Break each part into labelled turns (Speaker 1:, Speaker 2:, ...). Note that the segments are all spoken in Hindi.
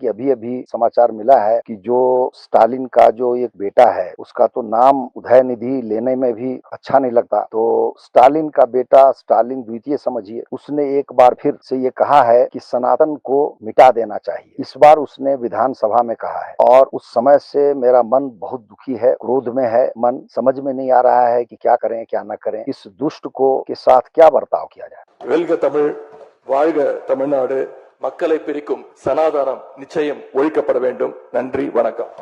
Speaker 1: कि अभी अभी समाचार मिला है कि जो स्टालिन का जो एक बेटा है उसका तो नाम उदयनिधि लेने में भी अच्छा नहीं लगता। तो स्टालिन का बेटा स्टालिन द्वितीय समझिए, उसने एक बार फिर से ये कहा है कि सनातन को मिटा देना चाहिए। इस बार उसने विधानसभा में कहा है और उस समय से मेरा मन बहुत दुखी है, क्रोध में है मन। समझ में नहीं आ रहा है कि क्या करें क्या न करें, इस दुष्ट को के साथ क्या बर्ताव किया जाए।
Speaker 2: வெல்க தமிழ், வாழ்க தமிழ்நாடு, மக்களை பிரிக்கும் சனாதனம் நிச்சயம் ஒழிக்கப்பட வேண்டும். நன்றி, வணக்கம்.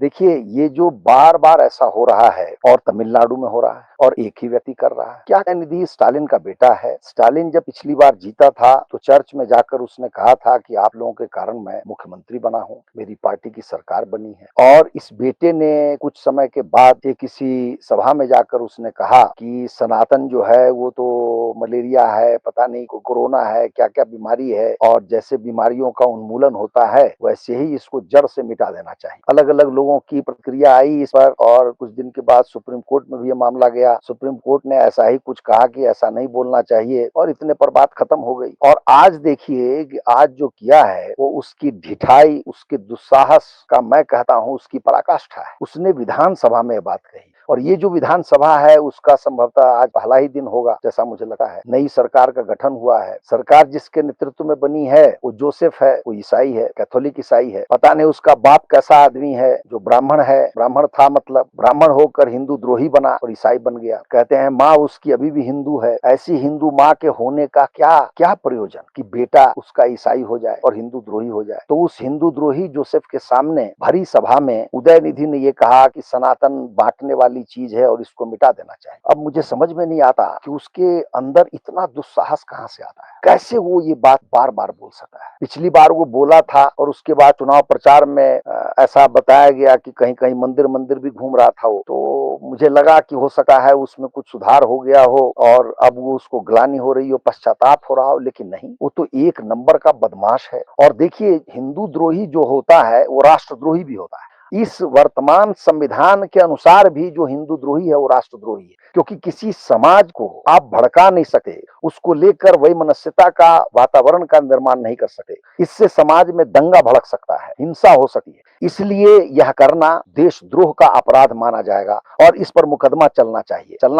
Speaker 1: देखिए, ये जो बार बार ऐसा हो रहा है और तमिलनाडु में हो रहा है और एक ही व्यक्ति कर रहा है। क्या निधि स्टालिन का बेटा है। स्टालिन जब पिछली बार जीता था तो चर्च में जाकर उसने कहा था कि आप लोगों के कारण मैं मुख्यमंत्री बना हूं, मेरी पार्टी की सरकार बनी है। और इस बेटे ने कुछ समय के बाद किसी सभा में जाकर उसने कहा कि सनातन जो है वो तो मलेरिया है, पता नहीं कोरोना है, क्या क्या बीमारी है, और जैसे बीमारियों का उन्मूलन होता है वैसे ही इसको जड़ से मिटा देना चाहिए। अलग अलग लोगों की प्रतिक्रिया आई इस पर और कुछ दिन के बाद सुप्रीम कोर्ट में भी ये मामला गया। सुप्रीम कोर्ट ने ऐसा ही कुछ कहा कि ऐसा नहीं बोलना चाहिए और इतने पर बात खत्म हो गई। और आज देखिए कि आज जो किया है वो उसकी ढिठाई, उसके दुस्साहस का मैं कहता हूं उसकी पराकाष्ठा है। उसने विधानसभा में बात कही और ये जो विधानसभा है उसका संभवतः आज पहला ही दिन होगा जैसा मुझे लगा है। नई सरकार का गठन हुआ है। सरकार जिसके नेतृत्व में बनी है वो जोसेफ है, वो ईसाई है, कैथोलिक ईसाई है। पता नहीं उसका बाप कैसा आदमी है जो ब्राह्मण है, ब्राह्मण था मतलब ब्राह्मण होकर हिंदू द्रोही बना और ईसाई बन गया। कहते हैं माँ उसकी अभी भी हिंदू है। ऐसी हिंदू माँ के होने का क्या क्या प्रयोजन कि बेटा उसका ईसाई हो जाए और हिंदू द्रोही हो जाए। तो उस हिंदू द्रोही जोसेफ के सामने भरी सभा में उदयनिधि ने ये कहा कि सनातन बांटने वाली चीज है और इसको मिटा देना चाहिए। अब मुझे समझ में नहीं आता कि उसके अंदर इतना दुस्साहस कहां से आता है, कैसे वो ये बात बार बार बोल सकता है। पिछली बार वो बोला था और उसके बाद चुनाव प्रचार में ऐसा बताया गया कि कहीं कहीं मंदिर मंदिर भी घूम रहा था वो। तो मुझे लगा कि हो सकता है उसमें कुछ सुधार हो गया हो और अब वो उसको ग्लानि हो रही हो, पश्चाताप हो रहा हो, लेकिन नहीं, वो तो एक नंबर का बदमाश है। और देखिए, हिंदू द्रोही जो होता है वो राष्ट्रद्रोही भी होता है। इस वर्तमान संविधान के अनुसार भी जो हिंदू द्रोही है वो राष्ट्रद्रोही है, क्योंकि किसी समाज को आप भड़का नहीं सके, उसको लेकर वही मनस्यता का वातावरण का निर्माण नहीं कर सके। इससे समाज में दंगा भड़क सकता है, हिंसा हो सकती है। इसलिए यह करना देशद्रोह का अपराध माना जाएगा और इस पर मुकदमा चलना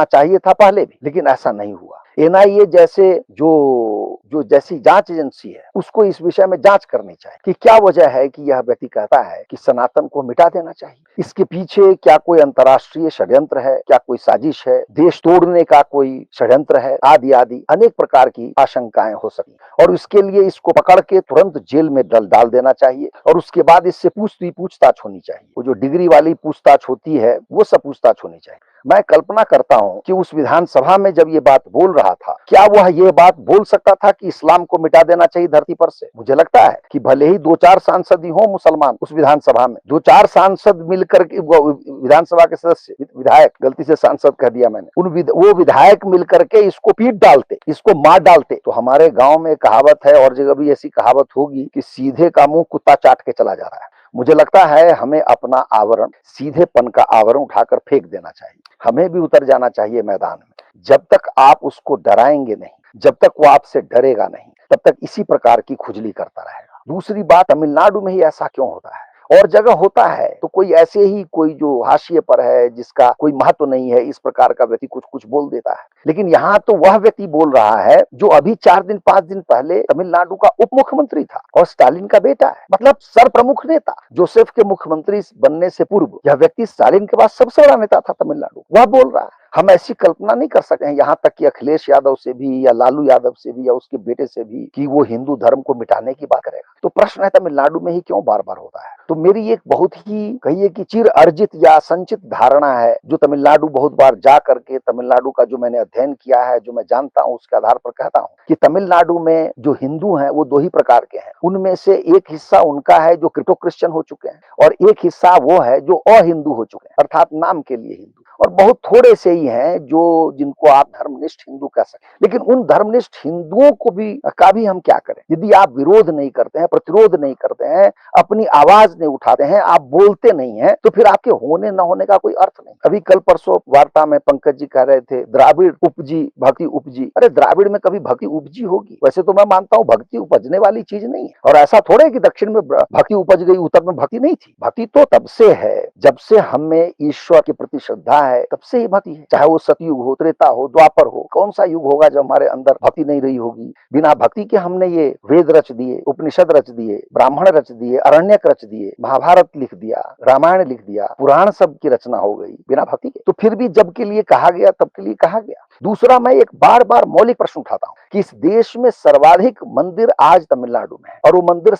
Speaker 1: चाहिए था पहले भी, लेकिन ऐसा नहीं हुआ। एनआईए जैसे जो जैसी जांच एजेंसी है उसको इस विषय में जांच करनी चाहिए कि क्या वजह है कि यह व्यक्ति कहता है कि सनातन को मिटा देना चाहिए। इसके पीछे क्या कोई अंतर्राष्ट्रीय षड्यंत्र है, क्या कोई साजिश है, देश तोड़ने का कोई षड्यंत्र है, आदि आदि अनेक प्रकार की आशंकाएं हो सकती और इसके लिए इसको पकड़ के तुरंत जेल में डाल देना चाहिए और उसके बाद इससे पूछताछ होनी चाहिए। वो जो डिग्री वाली पूछताछ होती है वो सब पूछताछ होनी चाहिए। मैं कल्पना करता हूं कि उस विधानसभा में जब ये बात बोल रहा था, क्या वह ये बात बोल सकता था कि इस्लाम को मिटा देना चाहिए धरती पर से। मुझे लगता है कि भले ही 2-4 सांसद ही हो मुसलमान उस विधानसभा में, 2-4 सांसद मिलकर के विधानसभा के सदस्य, विधायक, गलती से सांसद कह दिया मैंने, वो विधायक मिलकर के इसको पीट डालते, इसको मार डालते, तो हमारे गांव में कहावत है और जगह भी ऐसी कहावत होगी कि सीधे का मुंह कुत्ता चाट के चला जा रहा है। मुझे लगता है हमें अपना आवरण, सीधेपन का आवरण उठाकर फेंक देना चाहिए। हमें भी उतर जाना चाहिए मैदान में। जब तक आप उसको डराएंगे नहीं, जब तक वो आपसे डरेगा नहीं, तब तक इसी प्रकार की खुजली करता रहेगा। दूसरी बात, तमिलनाडु में ही ऐसा क्यों होता है? और जगह होता है तो कोई ऐसे ही कोई जो हाशिए पर है, जिसका कोई महत्व नहीं है, इस प्रकार का व्यक्ति कुछ कुछ बोल देता है। लेकिन यहाँ तो वह व्यक्ति बोल रहा है जो अभी 4-5 दिन पहले तमिलनाडु का उप मुख्यमंत्री था और स्टालिन का बेटा है, मतलब सर प्रमुख नेता। जोसेफ के मुख्यमंत्री बनने से पूर्व यह व्यक्ति स्टालिन के बाद सबसे बड़ा नेता था तमिलनाडु, वह बोल रहा है। हम ऐसी कल्पना नहीं कर सकते हैं, यहाँ तक कि अखिलेश यादव से भी या लालू यादव से भी या उसके बेटे से भी, कि वो हिंदू धर्म को मिटाने की बात करेगा। तो प्रश्न है तमिलनाडु में ही क्यों बार बार होता है। तो मेरी एक बहुत ही कहिए कि चिर अर्जित या संचित धारणा है, जो तमिलनाडु बहुत बार जा करके तमिलनाडु का जो मैंने अध्ययन किया है, जो मैं जानता हूं, उसके आधार पर कहता हूं कि तमिलनाडु में जो हिंदू हैं वो 2 ही प्रकार के हैं। उनमें से एक हिस्सा उनका है जो क्रिप्टो क्रिश्चियन हो चुके हैं और एक हिस्सा वो है जो अहिंदू हो चुके हैं, अर्थात नाम के लिए हिंदू, और बहुत थोड़े से कई हैं जो जिनको आप धर्मनिष्ठ हिंदू कह सकते हैं, लेकिन उन धर्मनिष्ठ हिंदुओं को भी हम क्या करें? यदि आप विरोध नहीं करते हैं, प्रतिरोध नहीं करते हैं, अपनी आवाज नहीं उठाते हैं, आप बोलते नहीं हैं, तो फिर आपके होने न होने का कोई अर्थ नहीं। अभी कल परसों वार्ता में पंकज जी कह रहे थे द्राविड़ उपजी भक्ति उपजी। अरे द्राविड़ में कभी भक्ति उपजी होगी? वैसे तो मैं मानता हूं भक्ति उपजने वाली चीज नहीं है, और ऐसा थोड़े है कि दक्षिण में भक्ति उपज गई, उत्तर में भक्ति नहीं थी। भक्ति तो तब से है जब से हमें ईश्वर के प्रति श्रद्धा है, तब से ही भक्ति है। चाहे वो सतयुग हो, त्रेता हो, द्वापर हो, कौन सा युग होगा जब हमारे अंदर भक्ति नहीं रही होगी? बिना भक्ति के हमने ये वेद रच दिए, उपनिषद रच दिए, ब्राह्मण रच दिए, अरण्यक रच दिए, महाभारत लिख दिया, रामायण लिख दिया, पुराण सब की रचना हो गई बिना भक्ति के। तो फिर भी जब के लिए कहा गया तब के लिए कहा गया। दूसरा, मैं एक बार बार मौलिक प्रश्न उठाता हूं कि इस देश में सर्वाधिक मंदिर आज तमिलनाडु में है, और वो मंदिर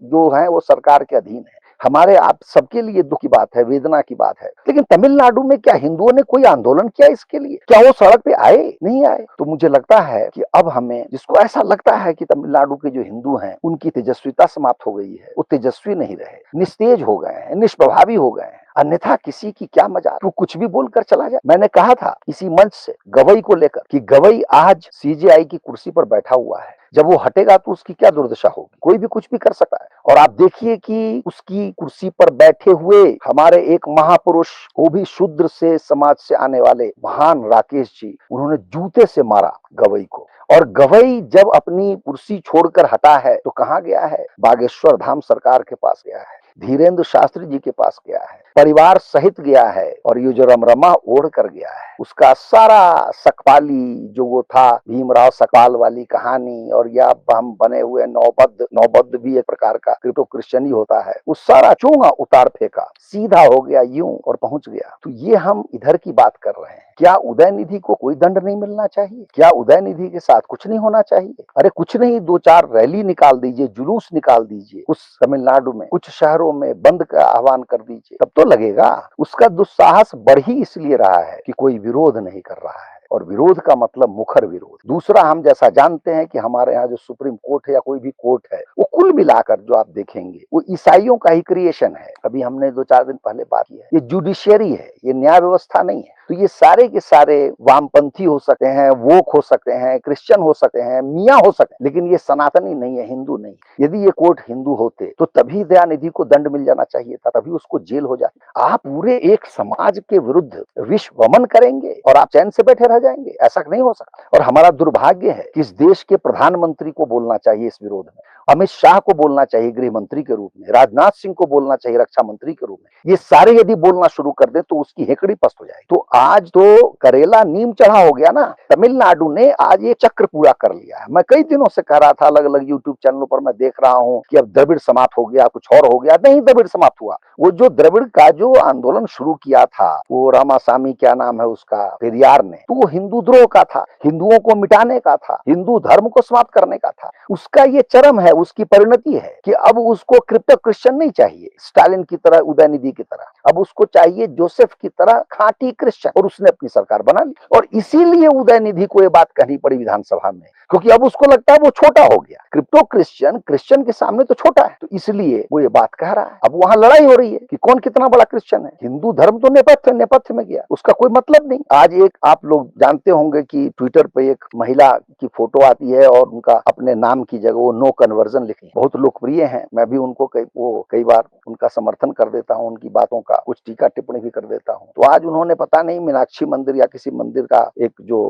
Speaker 1: जो है वो सरकार के अधीन है। हमारे आप सबके लिए दुख की बात है, वेदना की बात है, लेकिन तमिलनाडु में क्या हिंदुओं ने कोई आंदोलन किया इसके लिए? क्या वो सड़क पे आए? नहीं आए। तो मुझे लगता है कि अब हमें, जिसको ऐसा लगता है कि तमिलनाडु के जो हिंदू हैं उनकी तेजस्विता समाप्त हो गई है, वो तेजस्वी नहीं रहे, निस्तेज हो गए हैं, निष्प्रभावी हो गए हैं, अन्यथा किसी की क्या मजाल, तू कुछ भी बोलकर चला जाए। मैंने कहा था इसी मंच से गवई को लेकर कि गवई आज सीजेआई की कुर्सी पर बैठा हुआ है, जब वो हटेगा तो उसकी क्या दुर्दशा होगी? कोई भी कुछ भी कर सकता है। और आप देखिए कि उसकी कुर्सी पर बैठे हुए हमारे एक महापुरुष, वो भी शूद्र से समाज से आने वाले महान राकेश जी, उन्होंने जूते से मारा गवई को। और गवई जब अपनी कुर्सी छोड़कर हटा है तो कहाँ गया है? बागेश्वर धाम सरकार के पास गया है, धीरेन्द्र शास्त्री जी के पास गया है, परिवार सहित गया है, और ये जो रमरमा ओढ़ कर गया है, उसका सारा सकपाली जो वो था, भीमराव सकपाल वाली कहानी, और या हम बने हुए नौबद्ध भी एक प्रकार का क्रिप्टो क्रिश्चियन ही होता है, वो सारा चोंगा उतार फेंका, सीधा हो गया यूं और पहुंच गया। तो ये हम इधर की बात कर रहे हैं। क्या उदयनिधि को कोई दंड नहीं मिलना चाहिए? क्या उदयनिधि के साथ कुछ नहीं होना चाहिए? अरे कुछ नहीं, 2-4 रैली निकाल दीजिए, जुलूस निकाल दीजिए, उस तमिलनाडु में कुछ शहरों में बंद का आह्वान कर दीजिए, तब तो लगेगा। उसका दुस्साहस बढ़ ही इसलिए रहा है कि कोई विरोध नहीं कर रहा है, और विरोध का मतलब मुखर विरोध। दूसरा, हम जैसा जानते हैं कि हमारे यहाँ जो सुप्रीम कोर्ट है या कोई भी कोर्ट है, वो कुल मिलाकर जो आप देखेंगे वो ईसाइयों का ही क्रिएशन है। अभी हमने 2-4 दिन पहले बात की है, ये जुडिशियरी है, ये न्याय व्यवस्था नहीं है। तो ये सारे के सारे वामपंथी हो सकते हैं, वोक हो सकते हैं, क्रिश्चियन हो सकते हैं, मियाँ हो सकते हैं, लेकिन ये सनातनी नहीं है, हिंदू नहीं। यदि ये कोर्ट हिंदू होते तो तभी दयानिधि को दंड मिल जाना चाहिए था, तभी उसको जेल हो जाती। आप पूरे एक समाज के विरुद्ध विश्व वमन करेंगे और आप चैन से बैठे रह जाएंगे? ऐसा नहीं हो सकता। और हमारा दुर्भाग्य है कि इस देश के प्रधानमंत्री को बोलना चाहिए इस विरोध में, अमित शाह को बोलना चाहिए गृह मंत्री के रूप में, राजनाथ सिंह को बोलना चाहिए रक्षा मंत्री के रूप में। ये सारे यदि बोलना शुरू कर दे तो उसकी हेकड़ी पस्त हो जाएगी। तो आज तो करेला नीम चढ़ा हो गया ना। तमिलनाडु ने आज ये चक्र पूरा कर लिया है। मैं कई दिनों से कह रहा था, अलग अलग यूट्यूब चैनलों पर मैं देख रहा हूं कि अब द्रविड़ समाप्त हो गया, कुछ और हो गया। नहीं, द्रविड़ समाप्त हुआ। वो जो द्रविड़ का जो आंदोलन शुरू किया था, वो रामासामी क्या नाम है उसका, पेरियार ने, तो वो हिंदू द्रोह का था, हिंदुओं को मिटाने का था, हिंदू धर्म को समाप्त करने का था। उसका ये चरम है, उसकी परिणति है कि अब उसको क्रिप्टो क्रिश्चियन नहीं चाहिए, स्टालिन की तरह, उदयनिधि की तरह। अब उसको चाहिए जोसेफ की तरह खांटी क्रिश्चियन, और उसने अपनी सरकार बना ली। और इसीलिए उदयनिधि को ये बात कहनी पड़ी विधानसभा में, क्योंकि अब उसको लगता है वो छोटा हो गया। क्रिप्टो क्रिश्चियन क्रिश्चियन के सामने तो छोटा है, तो इसलिए वो ये बात कह रहा है। अब वहां लड़ाई हो रही है कि कौन कितना बड़ा क्रिश्चियन है। हिंदू धर्म तो नेपथ्य में गया, उसका कोई मतलब नहीं। आज एक आप लोग जानते होंगे कि ट्विटर पे एक महिला की फोटो आती है और उनका अपने नाम की जगह वो नो कन्वर्जन लिखी, बहुत लोकप्रिय है। मैं भी उनको कई बार उनका समर्थन कर देता हूँ, उनकी बातों का कुछ टीका टिप्पणी भी कर देता हूँ। तो आज उन्होंने पता नहीं मीनाक्षी मंदिर या किसी मंदिर का एक जो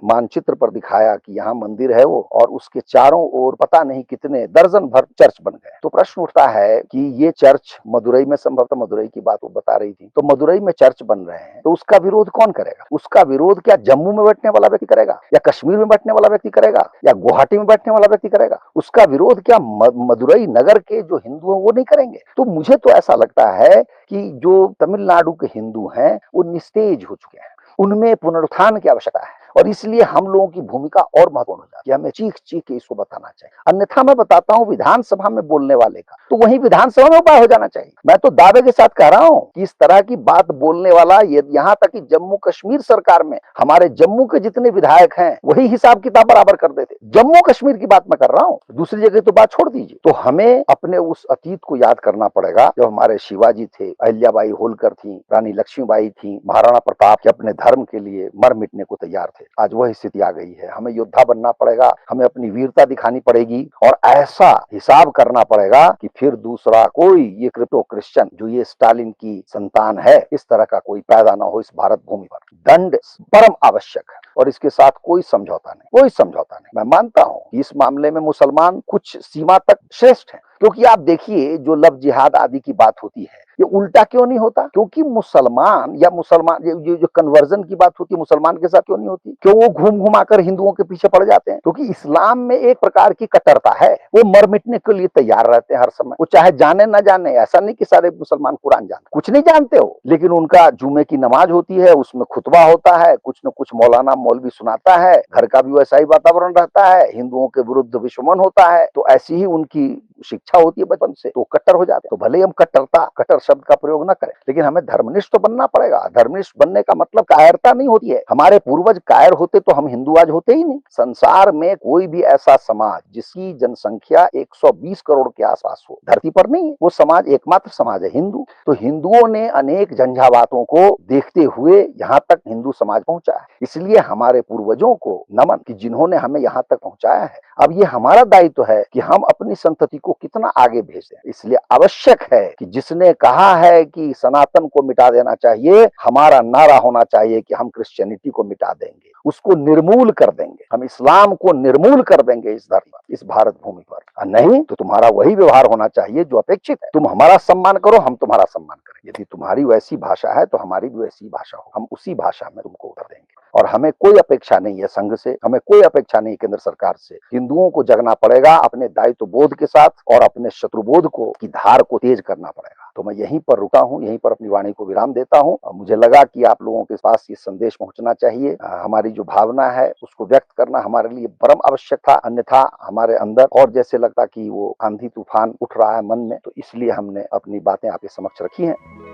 Speaker 1: मानचित्र पर दिखाया कि यहाँ मंदिर है वो, और उसके चारों ओर पता नहीं कितने दर्जन भर चर्च बन गए। तो प्रश्न उठता है कि ये चर्च मदुरई में, संभवतः मदुरई की बात वो बता रही थी, तो मदुरई में चर्च बन रहे हैं, तो उसका विरोध कौन करेगा? उसका विरोध क्या जम्मू में बैठने वाला व्यक्ति करेगा, या कश्मीर में बैठने वाला व्यक्ति करेगा, या गुवाहाटी में बैठने वाला व्यक्ति करेगा? उसका विरोध क्या मदुरई नगर के जो हिंदू हैं वो नहीं करेंगे? तो मुझे तो ऐसा लगता है कि जो तमिलनाडु के हिंदू हैं वो निस्तेज हो चुके हैं, उनमें पुनरुत्थान की आवश्यकता है। और इसलिए हम लोगों की भूमिका और महत्वपूर्ण हो जाती है, हमें चीख चीख के इसको बताना चाहिए। अन्यथा मैं बताता हूं विधानसभा में बोलने वाले का तो वही विधानसभा में उपाय हो जाना चाहिए। मैं तो दावे के साथ कह रहा हूं कि इस तरह की बात बोलने वाला, ये यहां तक कि जम्मू कश्मीर सरकार में हमारे जम्मू के जितने विधायक हैं वही हिसाब किताब बराबर कर देते। जम्मू कश्मीर की बात मैं कर रहा हूं, दूसरी जगह तो बात छोड़ दीजिए। तो हमें अपने उस अतीत को याद करना पड़ेगा जब हमारे शिवाजी थे, अहिल्याबाई होलकर थी, रानी लक्ष्मीबाई थी, महाराणा प्रताप के अपने धर्म के लिए मर मिटने को तैयार थे। आज वह स्थिति आ गई है, हमें योद्धा बनना पड़ेगा, हमें अपनी वीरता दिखानी पड़ेगी और ऐसा हिसाब करना पड़ेगा कि फिर दूसरा कोई ये क्रिप्टो क्रिश्चियन जो ये स्टालिन की संतान है इस तरह का कोई पैदा ना हो इस भारत भूमि पर। दंड परम आवश्यक है और इसके साथ कोई समझौता नहीं, कोई समझौता नहीं। मैं मानता हूं कि इस मामले में मुसलमान कुछ सीमा तक श्रेष्ठ हैं, क्योंकि आप देखिए जो लव जिहाद आदि की बात होती है ये उल्टा क्यों नहीं होता? क्योंकि मुसलमान या मुसलमान ये जो कन्वर्जन की बात होती है मुसलमान के साथ क्यों नहीं होती? क्यों वो घूम घुमाकर हिंदुओं के पीछे पड़ जाते हैं? क्योंकि इस्लाम में एक प्रकार की कट्टरता है, वो मर मिटने के लिए तैयार रहते हैं हर समय। वो चाहे जाने ना जाने, ऐसा नहीं कि सारे मुसलमान कुरान जानते, कुछ नहीं जानते हो, लेकिन उनका जुमे की नमाज होती है, उसमें खुतबा होता है, कुछ न कुछ मौलाना मौलवी सुनाता है, घर का भी वैसा ही वातावरण रहता है, हिंदुओं के विरुद्ध विषमन होता है, तो ऐसी ही उनकी शिक्षा होती है बचपन से, तो कट्टर हो जाते हैं। तो भले ही हम कट्टर शब्द का प्रयोग न करें, लेकिन हमें धर्मनिष्ठ तो बनना पड़ेगा। धर्मनिष्ठ बनने का मतलब कायरता नहीं होती है। हमारे पूर्वज कायर होते तो हम हिंदू आज होते ही नहीं। संसार में कोई भी ऐसा समाज जिसकी जनसंख्या 120 करोड़ के आसपास हो धरती पर नहीं है, वो समाज एकमात्र समाज है हिंदू। तो हिंदुओं ने अनेक झंझावातों को देखते हुए यहाँ तक हिंदू समाज पहुंचा है। इसलिए हमारे पूर्वजों को नमन कि जिन्होंने हमें यहाँ तक पहुंचाया है। अब ये हमारा दायित्व है कि हम अपनी संतति को कितना आगे भेज दें। इसलिए आवश्यक है कि जिसने कहा है कि सनातन को मिटा देना चाहिए, हमारा नारा होना चाहिए कि हम क्रिश्चियनिटी को मिटा देंगे, उसको निर्मूल कर देंगे, हम इस्लाम को निर्मूल कर देंगे इस धरती पर, इस भारत भूमि पर। नहीं तो तुम्हारा वही व्यवहार होना चाहिए जो अपेक्षित है। तुम हमारा सम्मान करो, हम तुम्हारा सम्मान करें। यदि तुम्हारी वैसी भाषा है तो हमारी भी वैसी भाषा हो, हम उसी भाषा में तुमको उत्तर देंगे। और हमें कोई अपेक्षा नहीं है संघ से, हमें कोई अपेक्षा नहीं केंद्र सरकार से। हिंदुओं को जगना पड़ेगा अपने दायित्व बोध के साथ और अपने शत्रुबोध को की धार को तेज करना पड़ेगा। तो मैं यहीं पर रुका हूं, यहीं पर अपनी वाणी को विराम देता हूं। मुझे लगा कि आप लोगों के पास ये संदेश पहुंचना चाहिए। हमारी जो भावना है उसको व्यक्त करना हमारे लिए परम आवश्यक था। अन्यथा हमारे अंदर और जैसे लगता कि वो आंधी तूफान उठ रहा है मन में, तो इसलिए हमने अपनी बातें आपके समक्ष रखी हैं।